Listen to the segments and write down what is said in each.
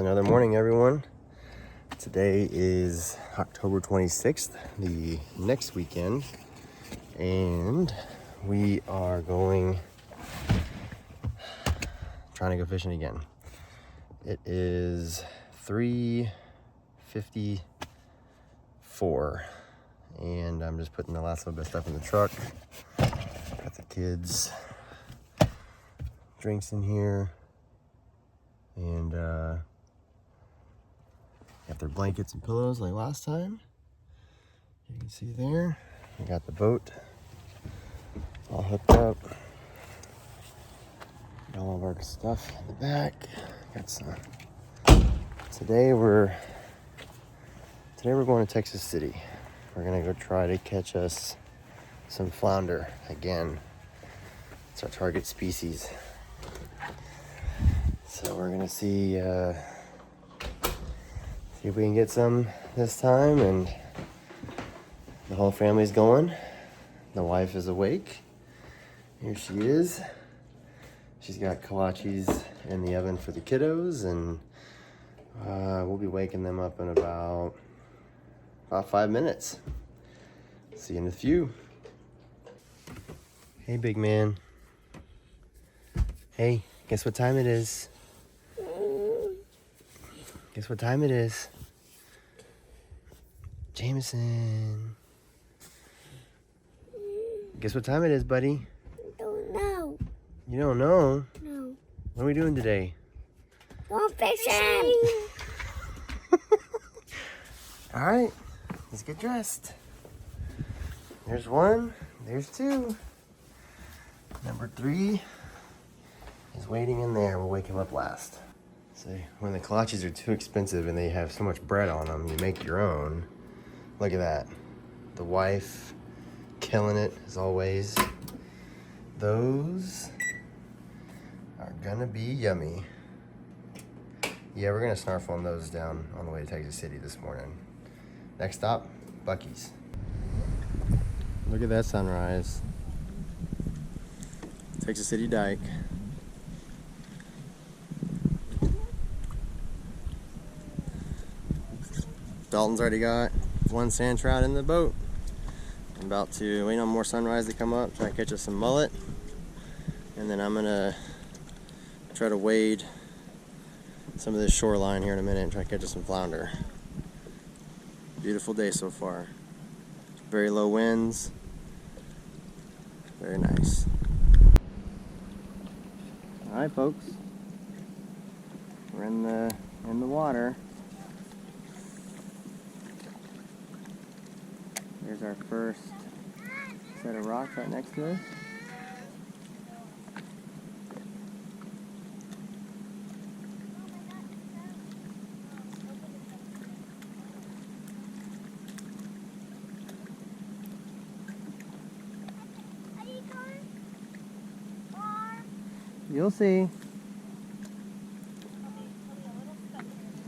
another morning, everyone. Today is October 26th, the next weekend, and we are trying to go fishing again. It is 3:54, and I'm just putting the last little bit of stuff in the truck. Got the kids' drinks in here, and got their blankets and pillows like last time. You can see there. We got the boat all hooked up. Got all of our stuff in the back. Got some. Today we're going to Texas City. We're gonna go try to catch us some flounder again. It's our target species. So we're gonna see if we can get some this time, and the whole family's going. The wife is awake. Here she is. She's got kolaches in the oven for the kiddos, and we'll be waking them up in about 5 minutes. See you in a few. Hey, big man. Hey, guess what time it is? Guess what time it is? Jameson. Guess what time it is, buddy? Don't know. You don't know? No. What are we doing today? Going fishing. All right, let's get dressed. There's one, there's two. Number 3 is waiting in there. We'll wake him up last. See, when the kolaches are too expensive and they have so much bread on them, you make your own. Look at that. The wife killing it as always. Those are gonna be yummy. Yeah, we're gonna snarf on those down on the way to Texas City this morning. Next stop, Buc-ee's. Look at that sunrise. Texas City Dike. Dalton's already got one sand trout in the boat. I'm about to wait on more sunrise to come up, try to catch us some mullet. And then I'm gonna try to wade some of this shoreline here in a minute and try to catch us some flounder. Beautiful day so far. Very low winds. Very nice. All right, folks. We're in the water. Here's our first set of rocks right next to us. You'll see.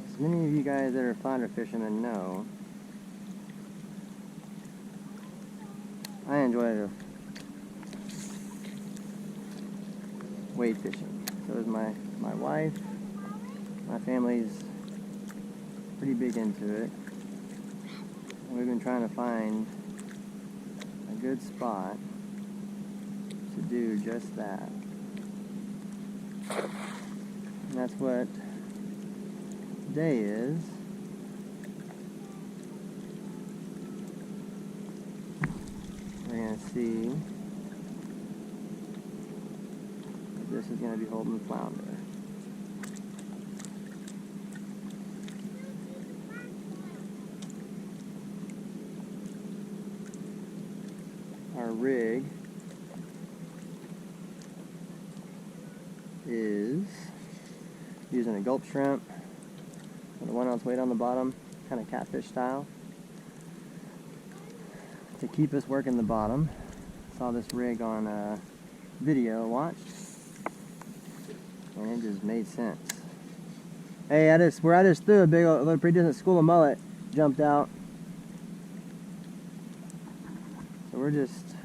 As many of you guys that are flounder fishermen know, I enjoy wade fishing. So is my wife. My family's pretty big into it. And we've been trying to find a good spot to do just that. And that's what today is. We're going to see if this is going to be holding flounder. Our rig is using a gulp shrimp with a 1 ounce weight on the bottom, kind of catfish style, to keep us working the bottom. Saw this rig on a video, watched, and it just made sense. Hey, I just threw a big old, pretty decent school of mullet, jumped out. So we're just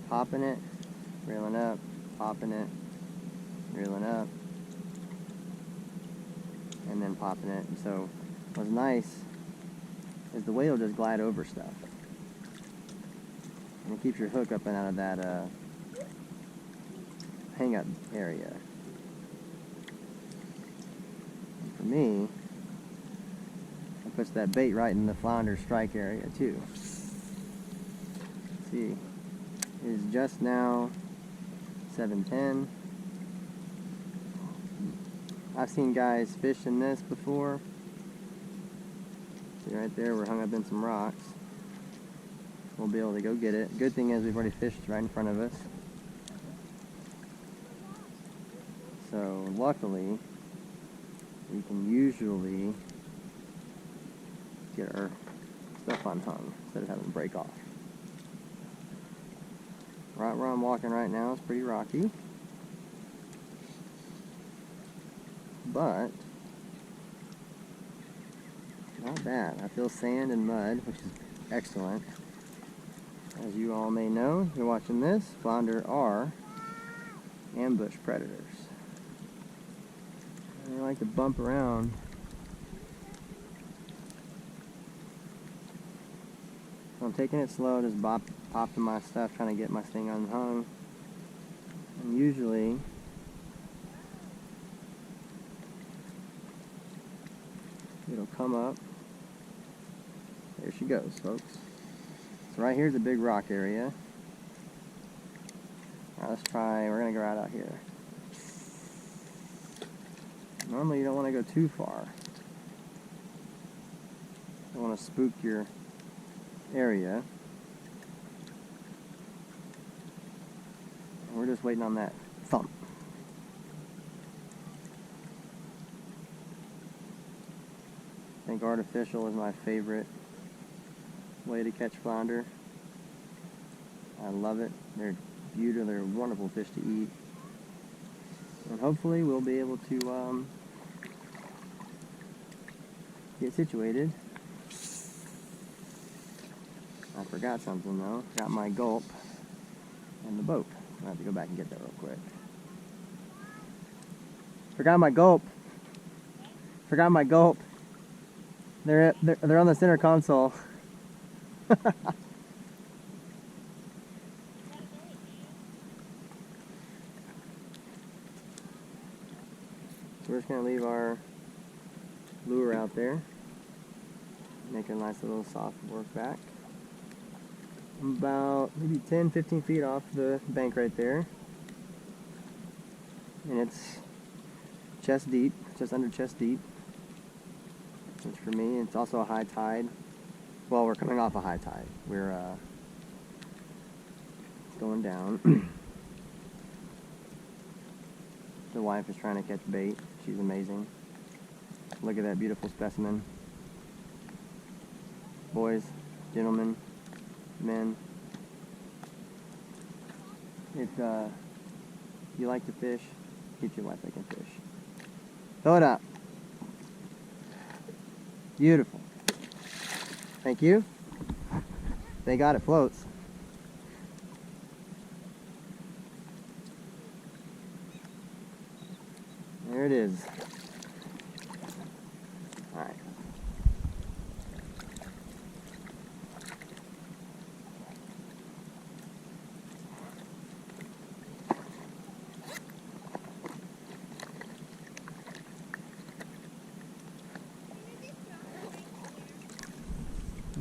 popping it, reeling up, popping it, reeling up. and then popping it. And so what's nice is the weight will just glide over stuff. And it keeps your hook up and out of that hang up area. And for me, it puts that bait right in the flounder strike area too. Let's see, it is just now 7:10. I've seen guys fish in this before. See right there, we're hung up in some rocks. We'll be able to go get it. Good thing is we've already fished right in front of us. So luckily, we can usually get our stuff unhung instead of having to break off. Right where I'm walking right now is pretty rocky, but not bad. I feel sand and mud, which is excellent. As you all may know, if you're watching this, flounder are ambush predators. They like to bump around. So I'm taking it slow, just popping my stuff, trying to get my thing unhung. And usually, it'll come up. There she goes, folks. So right here's a big rock area. Alright, let's try, we're going to go right out here. Normally you don't want to go too far. You don't want to spook your area. And we're just waiting on that thump. I think artificial is my favorite way to catch flounder. I love it. They're beautiful. They're wonderful fish to eat. And hopefully we'll be able to get situated. I forgot something though. Got my gulp in the boat. I have to go back and get that real quick. Forgot my gulp. Forgot my gulp. They're on the center console. So we're just going to leave our lure out there, make a nice little soft work back. I'm about maybe 10-15 feet off the bank right there, and it's chest deep, just under chest deep, which for me, it's also a high tide. Well, we're coming off a high tide. We're going down. The wife is trying to catch bait. She's amazing. Look at that beautiful specimen. Boys, gentlemen, men, if you like to fish, get your wife that can fish. Throw it up. Beautiful. Thank you. Thank God it floats. There it is. All right.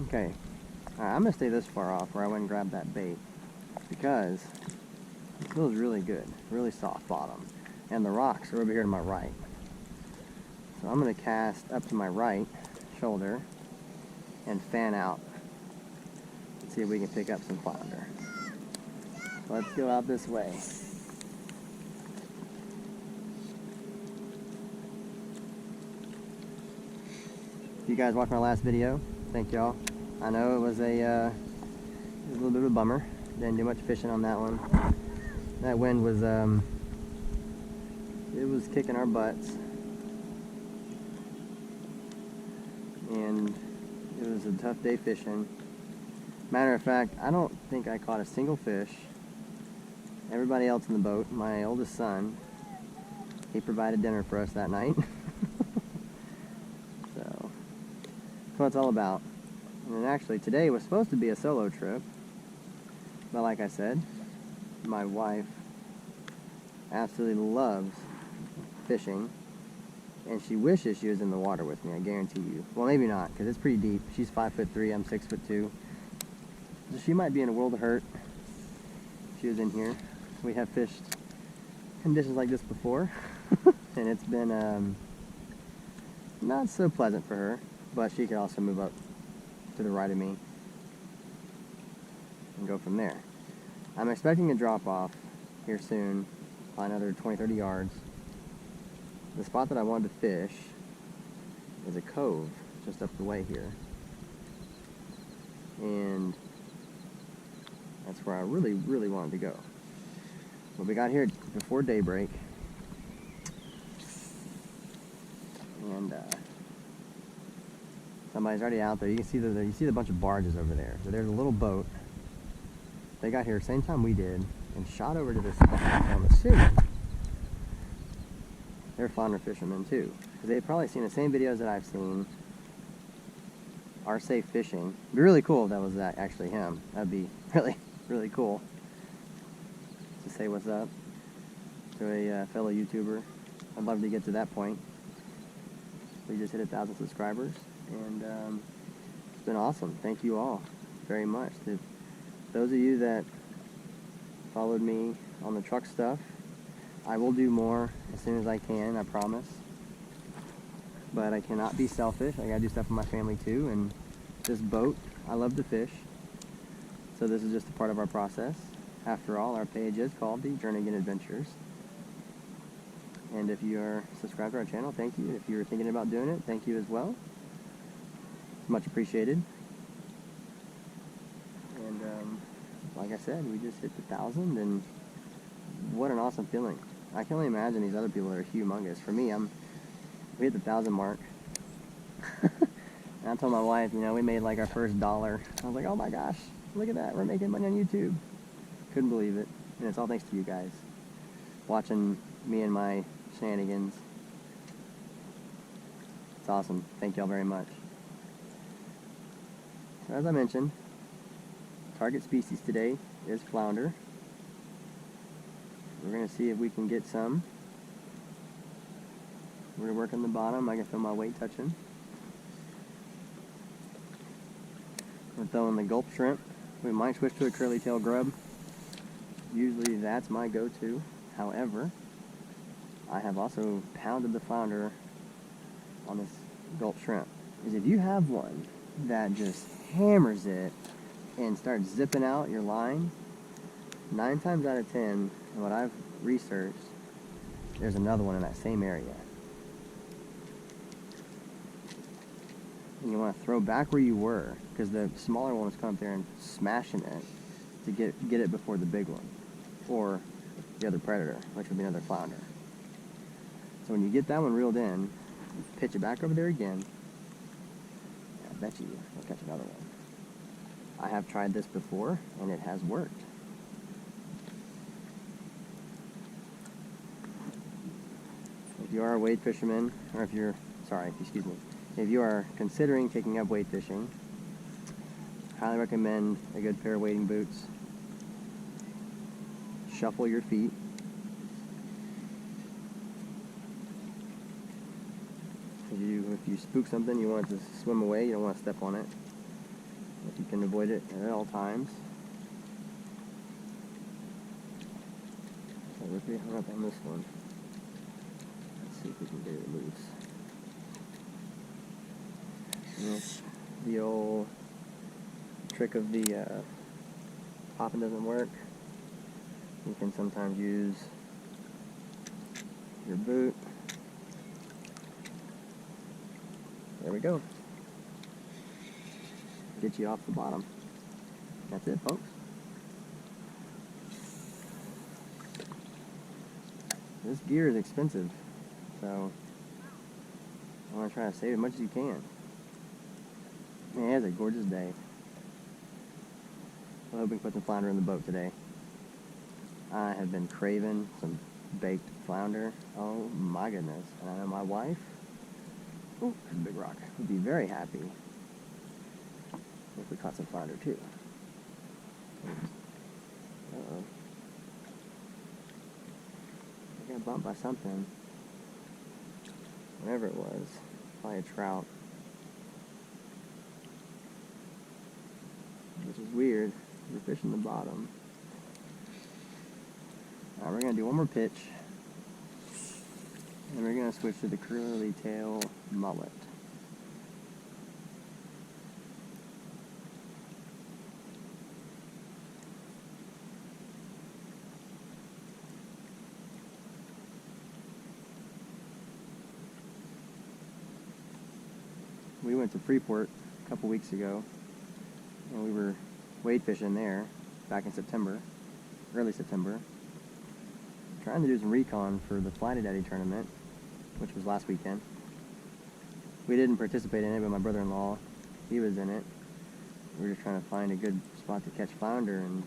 Okay. Alright, I'm going to stay this far off where I went and grabbed that bait because it feels really good, really soft bottom. And the rocks are over here to my right. So I'm going to cast up to my right shoulder and fan out and see if we can pick up some flounder. Let's go out this way. If you guys watched my last video, thank y'all. I know it was a little bit of a bummer. Didn't do much fishing on that one. That wind was it was kicking our butts, and it was a tough day fishing. Matter of fact, I don't think I caught a single fish. Everybody else in the boat, my oldest son, he provided dinner for us that night. That's what it's all about. And actually today was supposed to be a solo trip, but like I said, my wife absolutely loves fishing, and she wishes she was in the water with me, I guarantee you. Well, maybe not, because it's pretty deep. She's 5'3", I'm 6'2". So she might be in a world of hurt if she was in here. We have fished conditions like this before, and it's been not so pleasant for her, but she could also move up to the right of me and go from there. I'm expecting a drop off here soon, probably another 20-30 yards. The spot that I wanted to fish is a cove just up the way here, and that's where I really wanted to go. But we got here before daybreak, and somebody's already out there. You can see the bunch of barges over there. So there's a little boat. They got here same time we did and shot over to this spot. I'm assuming they're flounder fishermen too, because they've probably seen the same videos that I've seen. Our safe fishing. It'd be really cool if that was actually him. That'd be really cool to say what's up to a fellow YouTuber. I'd love to get to that point. We just hit 1,000 subscribers, and it's been awesome. Thank you all very much. To those of you that followed me on the truck stuff, I will do more as soon as I can, I promise. But I cannot be selfish. I gotta do stuff for my family too, and this boat, I love to fish. So this is just a part of our process. After all, our page is called The Jernigan Adventures. And if you are subscribed to our channel, thank you. If you're thinking about doing it, thank you as well. It's much appreciated. And like I said, we just hit the 1,000, and what an awesome feeling. I can only imagine these other people that are humongous. For me, we hit the 1,000 mark. And I told my wife, you know, we made like our first $1. I was like, oh my gosh, look at that, we're making money on YouTube. Couldn't believe it. And it's all thanks to you guys watching me and my shenanigans. It's awesome. Thank y'all very much. So as I mentioned, target species today is flounder. We're going to see if we can get some. We're going to work on the bottom. I can feel my weight touching. We're throwing the gulp shrimp. We might switch to a curly tail grub. Usually that's my go-to. However, I have also pounded the flounder on this gulp shrimp. Because if you have one that just hammers it and starts zipping out your line, 9 times out of 10, and what I've researched, there's another one in that same area. And you want to throw back where you were, because the smaller one was coming up there and smashing it to get it before the big one, or the other predator, which would be another flounder. So when you get that one reeled in, pitch it back over there again. I bet you you'll catch another one. I have tried this before, and it has worked. If you are a wade fisherman, or if you are considering taking up wade fishing, highly recommend a good pair of wading boots. Shuffle your feet. If you spook something, you want it to swim away, you don't want to step on it. If you can avoid it at all times. So we're pretty hung up on this one. Let's see if we can get it loose. The old trick of the popping doesn't work. You can sometimes use your boot. There we go. Get you off the bottom. That's it, folks. This gear is expensive, so I want to try to save as much as you can. Man, it's a gorgeous day. I'm hoping to put some flounder in the boat today. I have been craving some baked flounder. Oh my goodness. And I know my wife, ooh, there's a big rock, would be very happy we caught some flounder too. Uh-oh. I got bumped by something. Whatever it was. Probably a trout. Which is weird. We're fishing the bottom. Alright, we're going to do one more pitch. And we're going to switch to the curly tail mullet. We went to Freeport a couple weeks ago, and we were wade fishing there back in September, early September, trying to do some recon for the Flighty Daddy tournament, which was last weekend. We didn't participate in it, but my brother-in-law, he was in it. We were just trying to find a good spot to catch flounder, and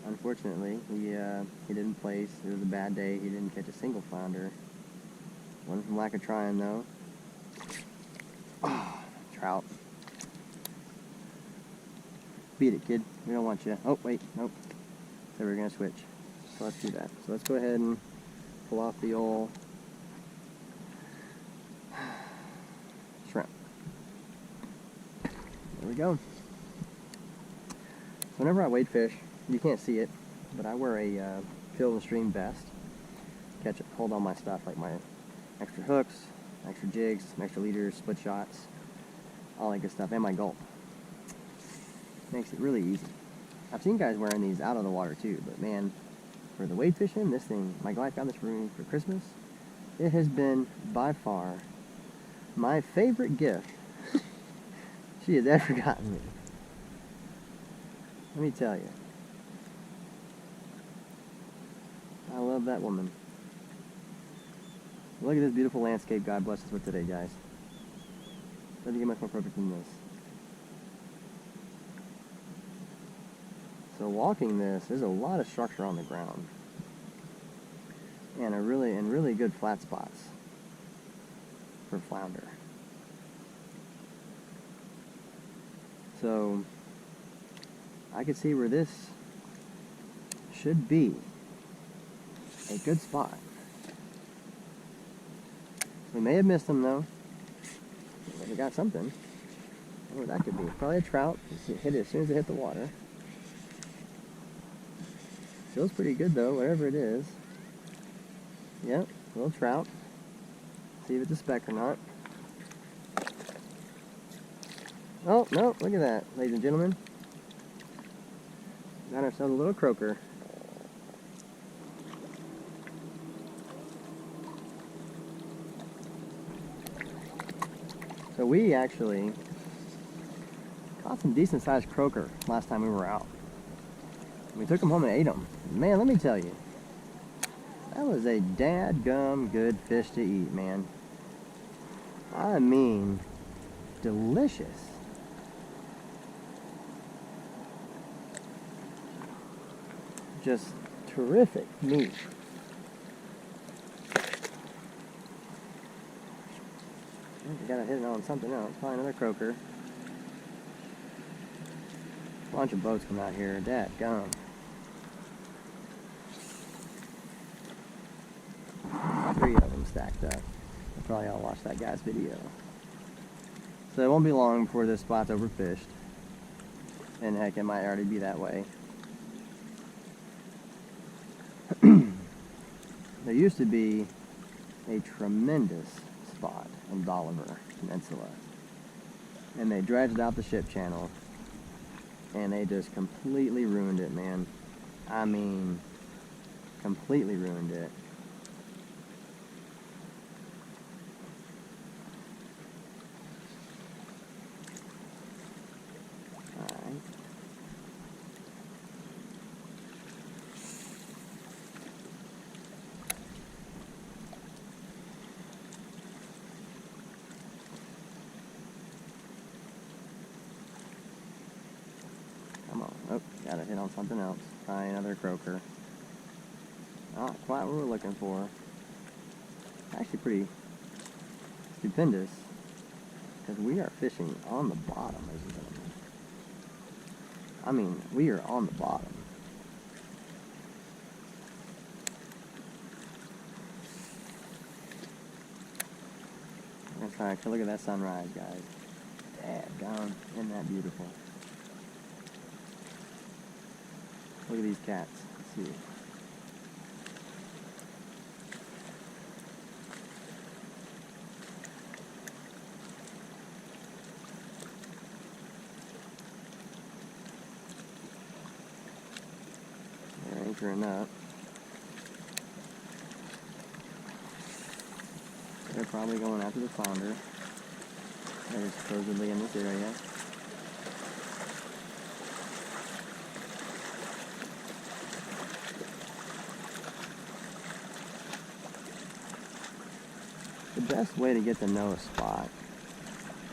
unfortunately, he didn't place. It was a bad day. He didn't catch a single flounder. Wasn't from lack of trying, though. Oh, trout. Beat it, kid. We don't want you. Oh, wait, nope. So we're going to switch. So let's do that. So let's go ahead and pull off the old shrimp. There we go. So whenever I wade fish, you can't see it, but I wear a field and stream vest. Catch it, hold on my stuff, like my extra hooks, extra jigs, some extra leaders, split shots, all that good stuff, and my gulp. Makes it really easy. I've seen guys wearing these out of the water too, but man, for the wade fishing, this thing, my wife got this for me for Christmas. It has been by far my favorite gift she has ever gotten me. Let me tell you. I love that woman. Look at this beautiful landscape God bless us with today, guys. Doesn't get much more perfect than this. So walking this, there's a lot of structure on the ground. And really good flat spots for flounder. So I could see where this should be a good spot. We may have missed them though. We got something. I don't know what that could be. Probably a trout. Hit it as soon as it hit the water. Feels pretty good though, whatever it is. Yep, a little trout. See if it's a speck or not. Oh, no, look at that, ladies and gentlemen. Got ourselves a little croaker. So we actually caught some decent sized croaker last time we were out. We took them home and ate them. Man, let me tell you, that was a dadgum good fish to eat, man. I mean, delicious. Just terrific meat. I gotta hit it on something else. Probably another croaker. Bunch of boats come out here. Dadgum. 3 of them stacked up. You'll probably all watch that guy's video. So it won't be long before this spot's overfished. And heck, it might already be that way. There used to be a tremendous spot in Bolivar Peninsula. And they dredged out the ship channel. And they just completely ruined it, man. I mean, completely ruined it. Alright. Come on. Oh, gotta hit on something else. Try another croaker. Not quite what we're looking for. Actually pretty stupendous. Because we are fishing on the bottom, ladies and gentlemen. I mean, we are on the bottom. I'm gonna try to look at that sunrise, guys. Dadgum, isn't that beautiful? Look at these cats. Let's see. They're anchoring up. They're probably going after the flounder. They're supposedly in this area. The best way to get to know a spot,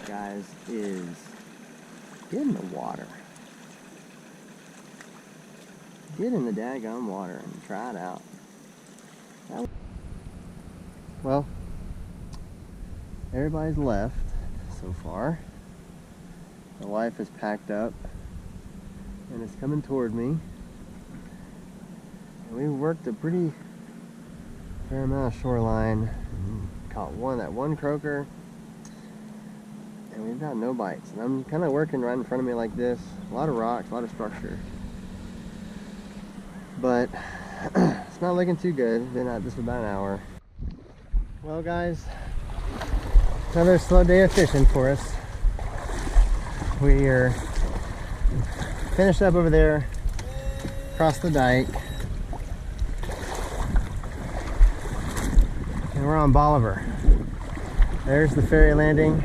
guys, is get in the water. Get in the daggum water and try it out. Well, everybody's left so far. My wife is packed up and is coming toward me. And we worked a pretty fair amount of shoreline. Caught that one croaker, and we've got no bites. And I'm kind of working right in front of me like this. A lot of rocks, a lot of structure. But it's not looking too good. Been at this for about an hour. Well, guys, another slow day of fishing for us. We are finished up over there across the dike, and we're on Bolivar. There's the ferry landing.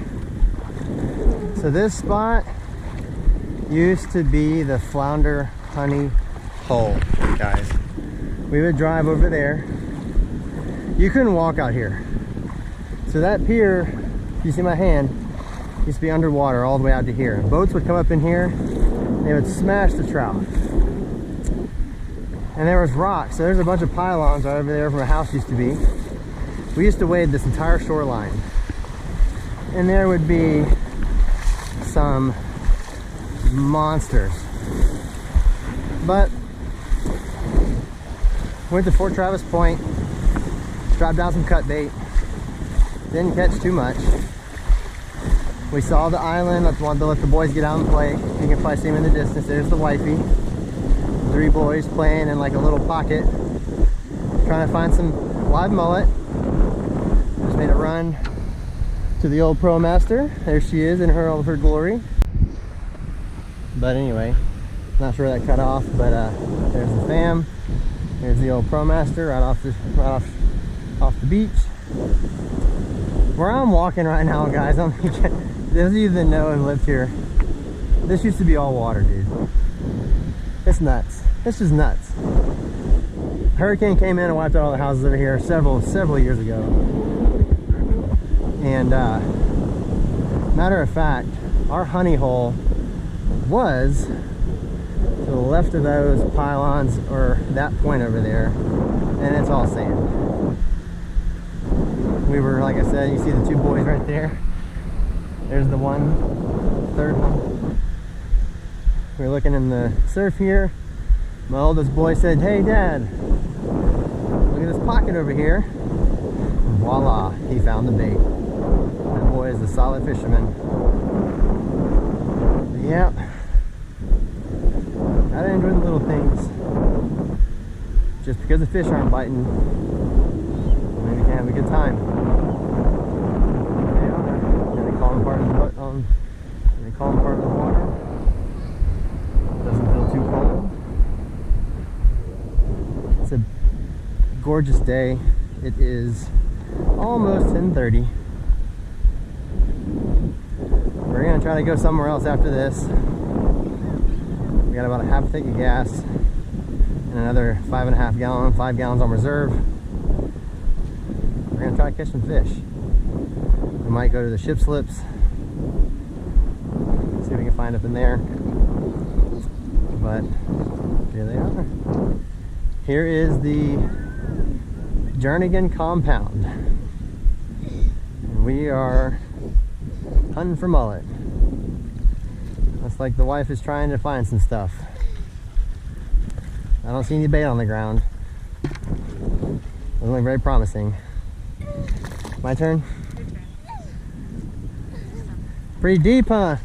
So this spot used to be the Flounder honey hole, guys. We would drive over there. You couldn't walk out here. So that pier, you see my hand, used to be underwater all the way out to here. Boats would come up in here, they would smash the trout. And there was rocks, so there's a bunch of pylons right over there where a house used to be. We used to wade this entire shoreline. And there would be some monsters. But went to Fort Travis Point, dropped down some cut bait, didn't catch too much. We saw the island. Wanted to let the boys get out and play. You can probably see them in the distance. There's the wifey. 3 boys playing in like a little pocket, trying to find some live mullet. Just made a run to the old Promaster. There she is in all of her glory. But anyway, not sure where that cut off, but there's the fam. There's the old Promaster right off the beach. Where I'm walking right now, guys, those of you that know and lived here, this used to be all water, dude. It's nuts. It's just nuts. Hurricane came in and wiped out all the houses over here several years ago. And matter of fact, our honey hole was to the left of those pylons, or that point over there, and it's all sand. We were, like I said, you see the 2 boys right there. There's the third one. We were looking in the surf here. My oldest boy said, "Hey Dad, look at this pocket over here." And voila, he found the bait. That boy is a solid fisherman. But yeah, gotta enjoy the little things. Just because the fish aren't biting, maybe you can have a good time. They are. And they call them part of the boat. They call them part of the water. Doesn't feel too cold. It's a gorgeous day. It is almost 10:30. We're gonna try to go somewhere else after this. We got about a half tank of gas and another 5 gallons on reserve. We're gonna try to catch some fish. We might go to the ship slips, see if we can find up in there. But here they are. Here is the Jernigan compound. And we are hunting for mullet. Looks like the wife is trying to find some stuff. I don't see any bait on the ground. Doesn't look very promising. My turn? Your turn. Pretty deep, huh?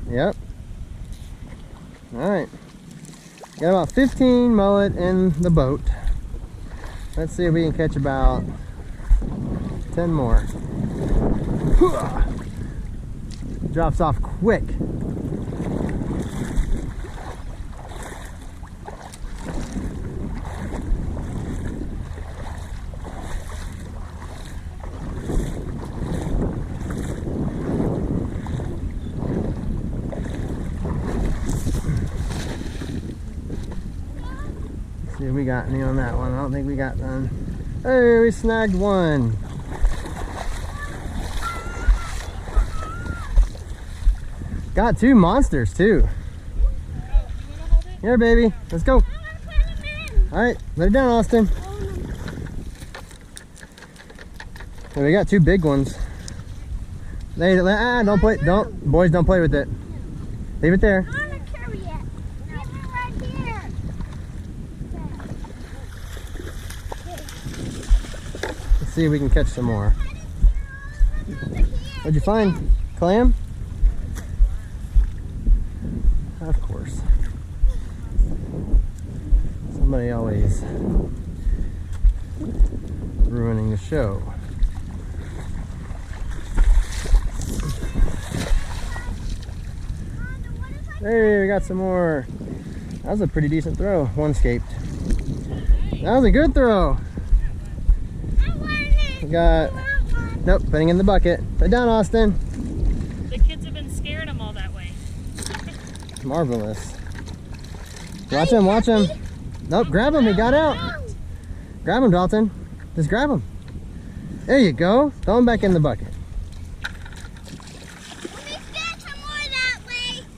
Yep. Alright. Got about 15 mullet in the boat. Let's see if we can catch about 10 more. Drops off quick. See if we got any on that one. I don't think we got none. Hey, we snagged one. Got two monsters too. Here, baby. Let's go. All right, let it down, Austin. Well, we got two big ones. Don't play. Boys, don't play with it. Leave it there. Let's see if we can catch some more. What'd you find? Clam? Of course. Somebody always ruining the show. Hey, we got some more. That was a pretty decent throw. One escaped. That was a good throw. We got, nope, putting in the bucket. Put it down, Austin. The kids have been scaring them all that way. Marvelous. Watch him, watch him. Nope, grab him, he got out. Grab him, Dalton. Just grab him. There you go. Throw him back in the bucket.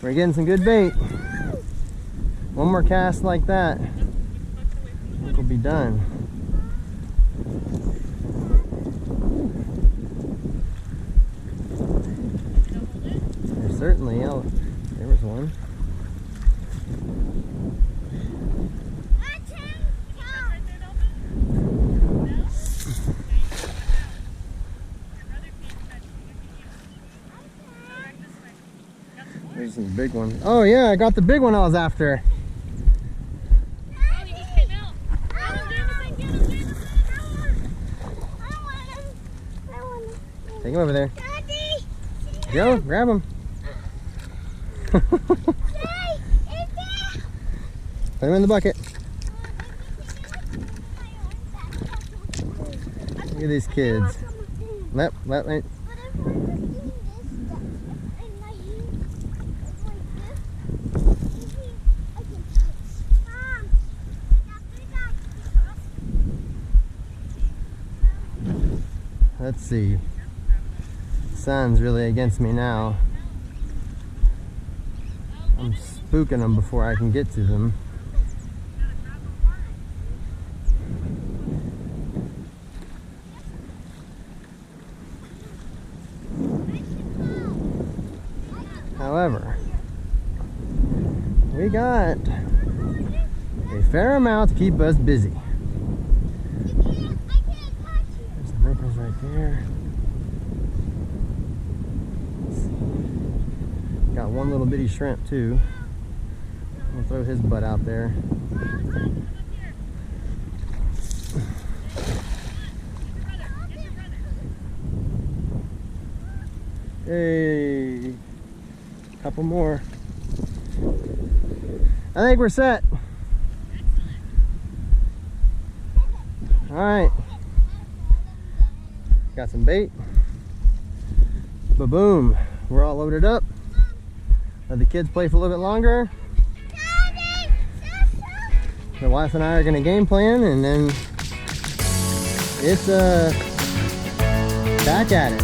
We're getting some good bait. One more cast like that, we'll be done. There's certainly, oh, there was one. There's some big ones. Oh yeah, I got the big one I was after. Oh, he just came out. Take him over there. Go, grab him. Put him in the bucket. Look at these kids. Let me. Let's see. Sun's really against me now. I'm spooking them before I can get to them. However, we got a fair amount to keep us busy. There's some ripples right there. Got one little bitty shrimp too. I'll throw his butt out there. Hey, couple more. I think we're set. All right, got some bait. Ba-boom, we're all loaded up. Let the kids play for a little bit longer. The wife and I are gonna game plan, and then it's back at it.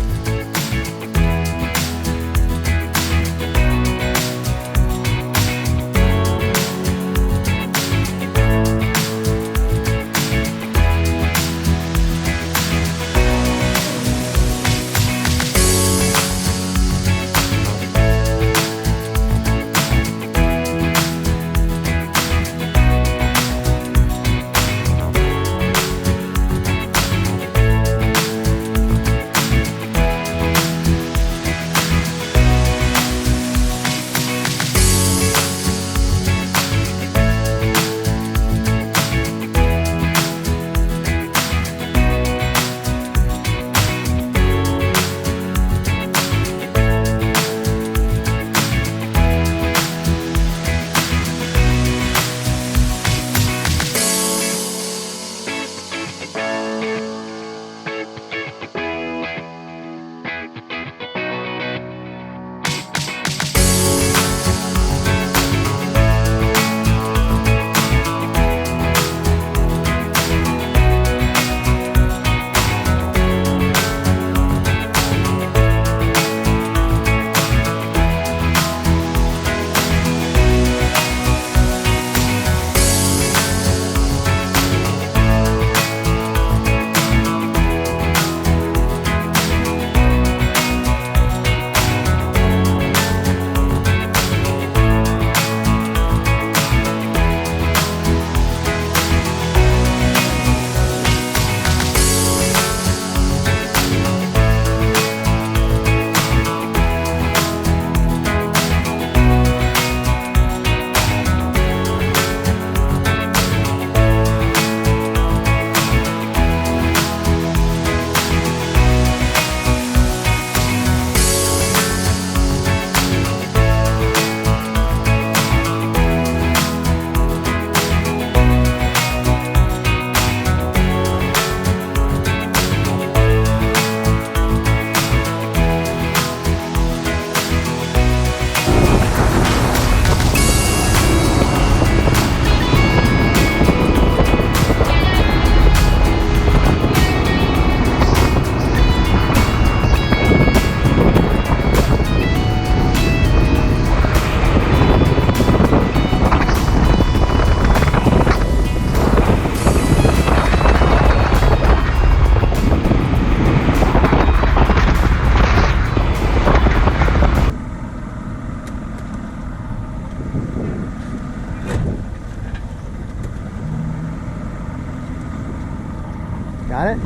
Got it?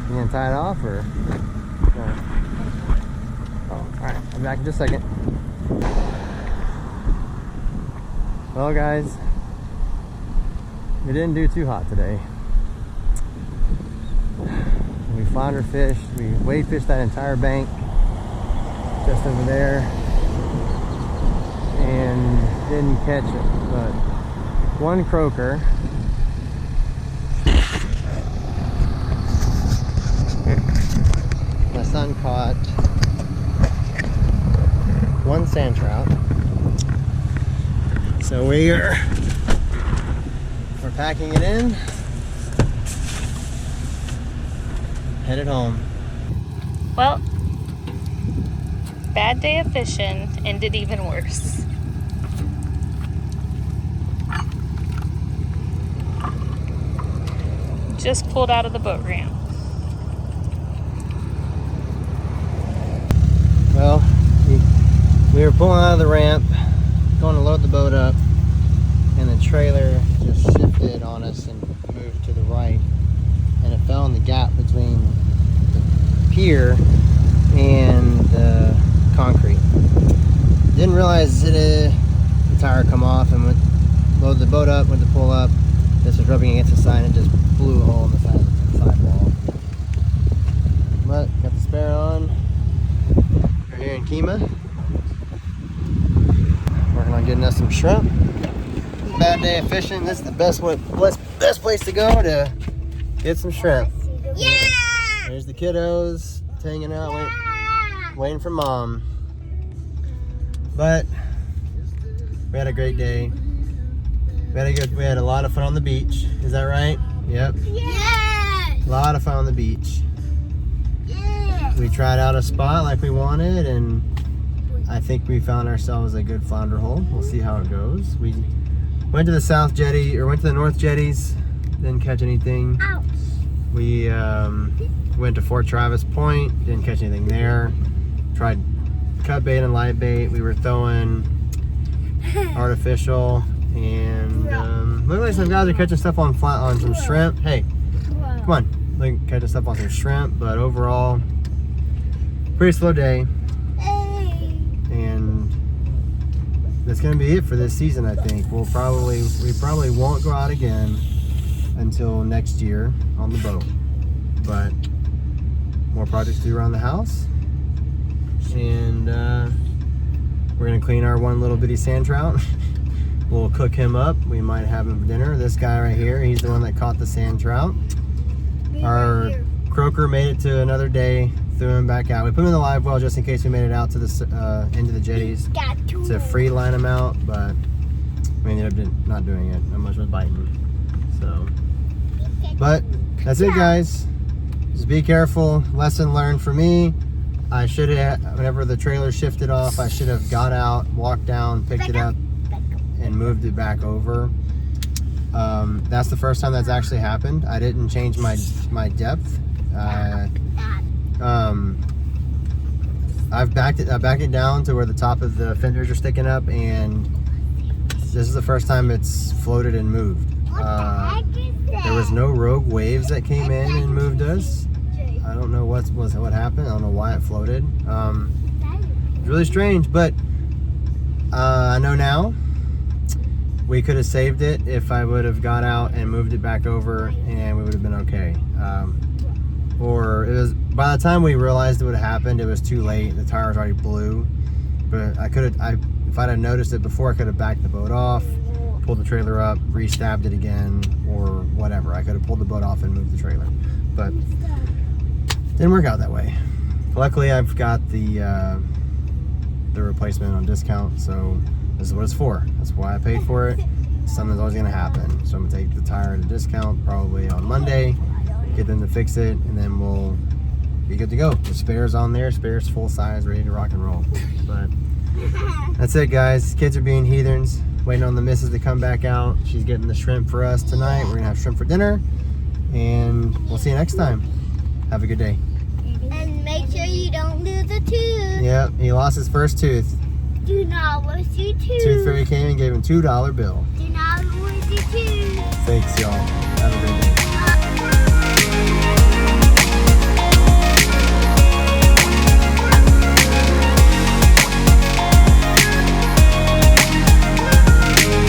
You gonna tie it off or? No. Oh, alright. I'll be back in just a second. Well, guys, it didn't do too hot today. We flounder fished, we wade fished that entire bank just over there and didn't catch it, but one croaker. My son caught one sand trout. So we're packing it in, headed home. Well, bad day of fishing ended even worse. Just pulled out of the boat ramp. Well, we were pulling out of the ramp, going to load the boat up, and the trailer just shifted on us and moved to the right, and it fell in the gap between the pier and the concrete. Didn't realize the tire come off, and loaded the boat up, went to pull up. This was rubbing against the side and just blew a hole in the sidewall. But got the spare on. We're here in Kima. Working on getting us some shrimp. Bad day of fishing. This is the best place to go to get some shrimp. Yeah! There's the kiddos hanging out, waiting for mom. But we had a great day. We had a lot of fun on the beach. Is that right? Yep. Yes! A lot of fun on the beach. Yes! We tried out a spot like we wanted, and I think we found ourselves a good flounder hole. We'll see how it goes. We went to the south jetty, or went to the north jetties, didn't catch anything. Ouch! We went to Fort Travis Point, didn't catch anything there. Tried cut bait and live bait. We were throwing artificial, and look like some guys are catching stuff on some shrimp. Hey, come on, look, catching stuff on some shrimp. But overall, pretty slow day. And that's gonna be it for this season. I think we probably won't go out again until next year on the boat. But more projects to do around the house, and we're gonna clean our one little bitty sand trout. We'll cook him up. We might have him for dinner. This guy right here, he's the one that caught the sand trout. Our croaker made it to another day. Threw him back out. We put him in the live well just in case we made it out to the end of the jetties to free line him out, but we ended up not doing it. Not much was biting. So, but that's it, guys. Just be careful. Lesson learned for me. I should have, whenever the trailer shifted off, I should have got out, walked down, picked it up, and moved it back over. That's the first time that's actually happened. I didn't change my depth. I backed it down to where the top of the fenders are sticking up, and this is the first time it's floated and moved. There was no rogue waves that came in and moved us. I don't know what happened. I don't know why it floated. It's really strange, but I know now. We could have saved it if I would have got out and moved it back over, and we would have been okay. Or it was, by the time we realized it would have happened, it was too late. The tires already blew. But if I'd have noticed it before, I could have backed the boat off, pulled the trailer up, re-stabbed it again, or whatever. I could have pulled the boat off and moved the trailer, but didn't work out that way. Luckily, I've got the replacement on discount, so this is what it's for. That's why I paid for it. Something's always gonna happen. So I'm gonna take the tire at a discount probably on Monday, get them to fix it, and then we'll be good to go. The spare's on there, spare's full size, ready to rock and roll. But that's it, guys. Kids are being heathens, waiting on the missus to come back out. She's getting the shrimp for us tonight. We're gonna have shrimp for dinner, and we'll see you next time. Have a good day. And make sure you don't lose a tooth. Yep, he lost his first tooth. Do not lose your tooth. Tooth Fairy came and gave him $2 bill. Do not lose your tooth. Thanks, y'all. Have a great day.